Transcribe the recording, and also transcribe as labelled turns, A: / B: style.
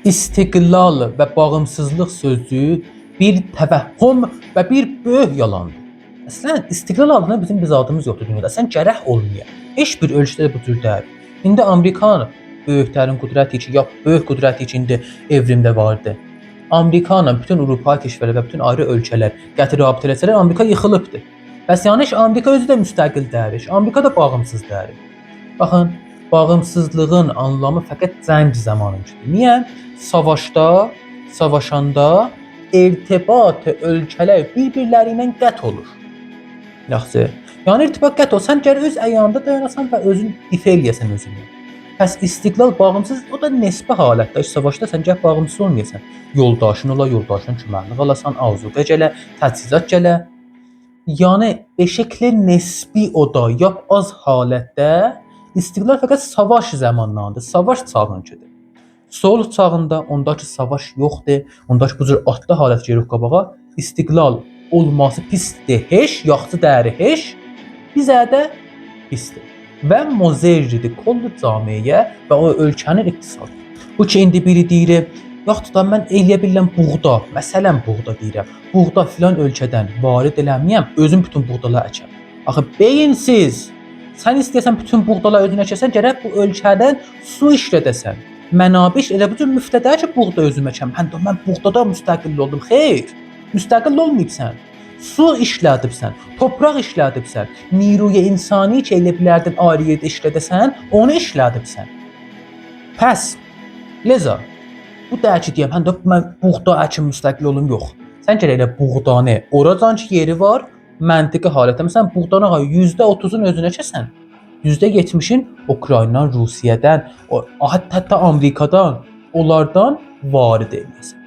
A: İstiqlal və bağımsızlıq sözü bir təvəhhüm və bir böyük yalandır. Əslən, istiqlal adına bizim bir zadımız yoxdur dünyada. Sən gərək olmaya. Heç bir ölkədə bu cür deyil. İndi Amerikanın böyüklərin qüdrəti ki, ya böyük qüdrəti ki, indi evrimdə vardı. Amerikanla bütün Avropa keşvərləri və bütün ayrı ölkələr gətir rabitə eləsələr, Amerika yıxılıbdı. Bəs yəni Amerika özü də müstəqil deyil. Amerika da bağımsız deyil. Baxın, bağımsızlığın anlamı fəqət cəng zamanıdır. Niyə? Savaşda, savaşanda irtibat ölkələr bir-birləri ilə qət olur. Yaxşı. Yəni irtibat qət olsan, gərək öz əyyanında dayanasan və özün difə eləyəsən özünü. Pəs istiqlal bağımsız, o da nisbi halətdə. Savaşda sən gərək bağımsız olmayasan. Yoldaşın ola, yoldaşın köməkliyi alasan, azuqə gələ, təchizat gələ. Yəni beşəklə nisbi o da, yap az halətdə istiqlal fəqət savaş zamanlarında, savaş çağındadır. Sulh çağında ondakı savaş yoxdur, ondakı bu cür atlı halət gəlir qabağa, istiqlal olması pisdir, heç, yaxşı deyil, heç, bizə də pisdir. Və mozerridir kollu camiyə və o ölkənin iqtisadı. Bu ki, indi biri deyir, yaxud da mən eləyə bilirəm buğda, məsələn buğda deyirəm, buğda filan ölkədən varid eləməyəm, özüm bütün buğdaları əkəm. Axı beyinsiz, sən istəyəsən bütün buğdaları özün əkəsən, gərək bu ölkədən su işlədəsən. Mənabiş elə bu cür müftədə ki, buğda özüm əkəm. Mən buğdada müstəqil oldum. Xeyr, müstəqil olmayıbsan. Su işlədibsən, torpaq işlədibsən, niruya insani ki, elə bilərdin ayrı yerdə işlədəsən, onu işlədibsən. Pəs, leza, bu deyək ki, deyəm, mən buğda əkim müstəqil olum, yox. Sən gərək elə buğdanı, oradan ki, yeri var, məntiqi halətdə, məsələn, buğdanı %30'un özünə kəsən, %70'in Ukraynadan, Rusiyadan, hətta Amerikadan, onlardan varid edəsən.